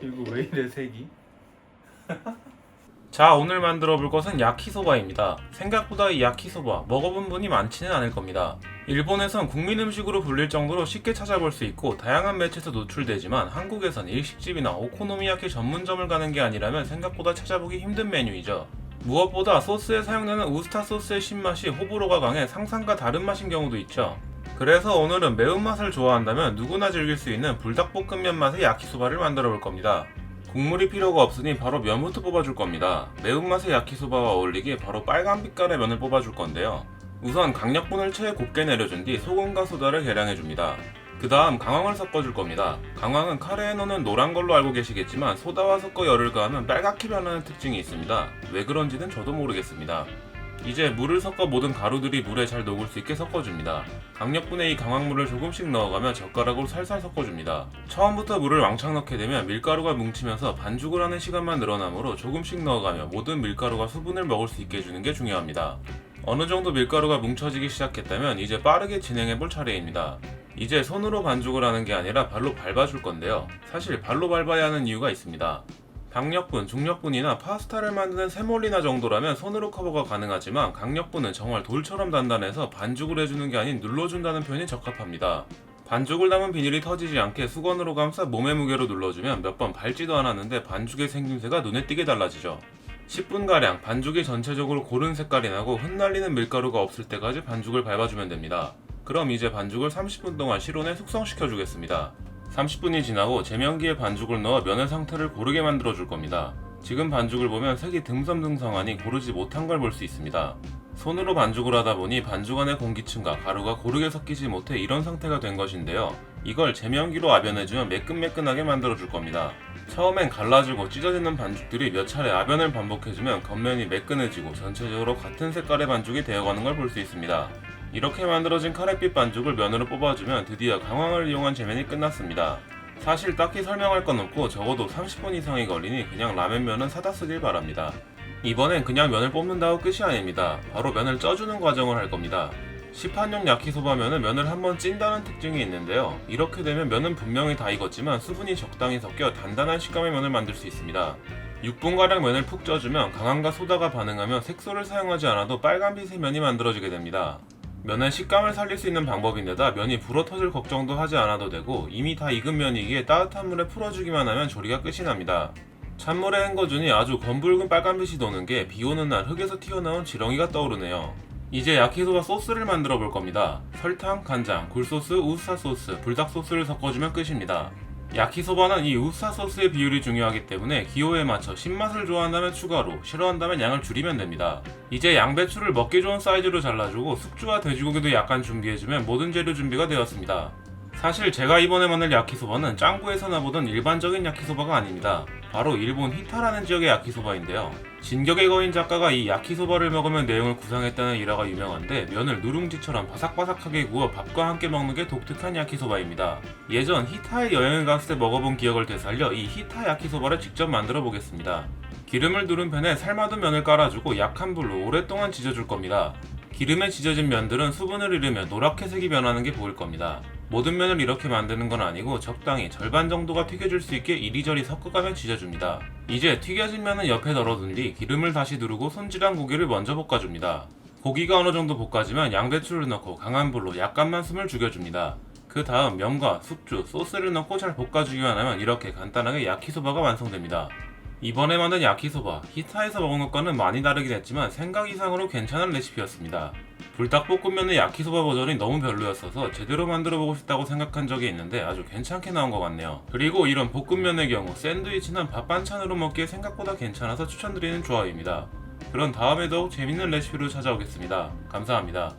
이거 왜 이래 색이? 자, 오늘 만들어 볼 것은 야키소바입니다. 생각보다 이 야키소바 먹어본 분이 많지는 않을 겁니다. 일본에선 국민 음식으로 불릴 정도로 쉽게 찾아볼 수 있고 다양한 매체에서 노출되지만 한국에선 일식집이나 오코노미야키 전문점을 가는 게 아니라면 생각보다 찾아보기 힘든 메뉴이죠. 무엇보다 소스에 사용되는 우스타 소스의 신맛이 호불호가 강해 상상과 다른 맛인 경우도 있죠. 그래서 오늘은 매운맛을 좋아한다면 누구나 즐길 수 있는 불닭볶음면 맛의 야키소바를 만들어 볼 겁니다. 국물이 필요가 없으니 바로 면부터 뽑아줄 겁니다. 매운맛의 야키소바와 어울리게 바로 빨간 빛깔의 면을 뽑아줄 건데요. 우선 강력분을 체에 곱게 내려준 뒤 소금과 소다를 계량해줍니다. 그 다음 강황을 섞어줄 겁니다. 강황은 카레에 넣는 노란 걸로 알고 계시겠지만 소다와 섞어 열을 가하면 빨갛게 변하는 특징이 있습니다. 왜 그런지는 저도 모르겠습니다. 이제 물을 섞어 모든 가루들이 물에 잘 녹을 수 있게 섞어줍니다. 강력분에 이 강황물을 조금씩 넣어가며 젓가락으로 살살 섞어줍니다. 처음부터 물을 왕창 넣게 되면 밀가루가 뭉치면서 반죽을 하는 시간만 늘어나므로 조금씩 넣어가며 모든 밀가루가 수분을 먹을 수 있게 해주는 게 중요합니다. 어느 정도 밀가루가 뭉쳐지기 시작했다면 이제 빠르게 진행해볼 차례입니다. 이제 손으로 반죽을 하는 게 아니라 발로 밟아줄 건데요. 사실 발로 밟아야 하는 이유가 있습니다. 박력분, 중력분이나 파스타를 만드는 세몰리나 정도라면 손으로 커버가 가능하지만 강력분은 정말 돌처럼 단단해서 반죽을 해주는 게 아닌 눌러준다는 표현이 적합합니다. 반죽을 담은 비닐이 터지지 않게 수건으로 감싸 몸의 무게로 눌러주면 몇 번 밟지도 않았는데 반죽의 생김새가 눈에 띄게 달라지죠. 10분가량 반죽이 전체적으로 고른 색깔이 나고 흩날리는 밀가루가 없을 때까지 반죽을 밟아주면 됩니다. 그럼 이제 반죽을 30분 동안 실온에 숙성시켜 주겠습니다. 30분이 지나고 제면기에 반죽을 넣어 면의 상태를 고르게 만들어 줄 겁니다. 지금 반죽을 보면 색이 듬성듬성하니 고르지 못한 걸 볼 수 있습니다. 손으로 반죽을 하다 보니 반죽 안의 공기층과 가루가 고르게 섞이지 못해 이런 상태가 된 것인데요. 이걸 제면기로 아변해주면 매끈매끈하게 만들어 줄 겁니다. 처음엔 갈라지고 찢어지는 반죽들이 몇 차례 아변을 반복해주면 겉면이 매끈해지고 전체적으로 같은 색깔의 반죽이 되어가는 걸 볼 수 있습니다. 이렇게 만들어진 카레빛 반죽을 면으로 뽑아주면 드디어 강황을 이용한 제면이 끝났습니다. 사실 딱히 설명할 건 없고 적어도 30분 이상이 걸리니 그냥 라면면은 사다 쓰길 바랍니다. 이번엔 그냥 면을 뽑는다고 끝이 아닙니다. 바로 면을 쪄주는 과정을 할 겁니다. 시판용 야키소바면은 면을 한번 찐다는 특징이 있는데요. 이렇게 되면 면은 분명히 다 익었지만 수분이 적당히 섞여 단단한 식감의 면을 만들 수 있습니다. 6분가량 면을 푹 쪄주면 강황과 소다가 반응하며 색소를 사용하지 않아도 빨간빛의 면이 만들어지게 됩니다. 면의 식감을 살릴 수 있는 방법인데다 면이 불어터질 걱정도 하지 않아도 되고 이미 다 익은 면이기에 따뜻한 물에 풀어주기만 하면 조리가 끝이 납니다. 찬물에 헹궈주니 아주 검붉은 빨간빛이 도는 게 비오는 날 흙에서 튀어나온 지렁이가 떠오르네요. 이제 야키소바 소스를 만들어 볼 겁니다. 설탕, 간장, 굴소스, 우스타 소스, 불닭 소스를 섞어주면 끝입니다. 야키소바는 이 우스타 소스의 비율이 중요하기 때문에 기호에 맞춰 신맛을 좋아한다면 추가로, 싫어한다면 양을 줄이면 됩니다. 이제 양배추를 먹기 좋은 사이즈로 잘라주고 숙주와 돼지고기도 약간 준비해주면 모든 재료 준비가 되었습니다. 사실 제가 이번에 만들 야키소바는 짱구에서나 보던 일반적인 야키소바가 아닙니다. 바로 일본 히타라는 지역의 야키소바인데요. 진격의 거인 작가가 이 야키소바를 먹으면 내용을 구상했다는 일화가 유명한데 면을 누룽지처럼 바삭바삭하게 구워 밥과 함께 먹는 게 독특한 야키소바입니다. 예전 히타에 여행을 갔을 때 먹어본 기억을 되살려 이 히타 야키소바를 직접 만들어 보겠습니다. 기름을 두른 팬에 삶아둔 면을 깔아주고 약한 불로 오랫동안 지져줄 겁니다. 기름에 지져진 면들은 수분을 잃으며 노랗게 색이 변하는 게 보일 겁니다. 모든 면을 이렇게 만드는 건 아니고 적당히 절반 정도가 튀겨질 수 있게 이리저리 섞어가며 지져줍니다. 이제 튀겨진 면은 옆에 덜어둔 뒤 기름을 다시 두르고 손질한 고기를 먼저 볶아줍니다. 고기가 어느 정도 볶아지면 양배추를 넣고 강한 불로 약간만 숨을 죽여줍니다. 그 다음 면과 숙주, 소스를 넣고 잘 볶아주기만 하면 이렇게 간단하게 야키소바가 완성됩니다. 이번에 만든 야키소바, 히타에서 먹은 것과는 많이 다르긴 했지만 생각 이상으로 괜찮은 레시피였습니다. 불닭볶음면의 야키소바 버전이 너무 별로였어서 제대로 만들어보고 싶다고 생각한 적이 있는데 아주 괜찮게 나온 것 같네요. 그리고 이런 볶음면의 경우 샌드위치나 밥 반찬으로 먹기에 생각보다 괜찮아서 추천드리는 조합입니다. 그럼 다음에 더욱 재밌는 레시피로 찾아오겠습니다. 감사합니다.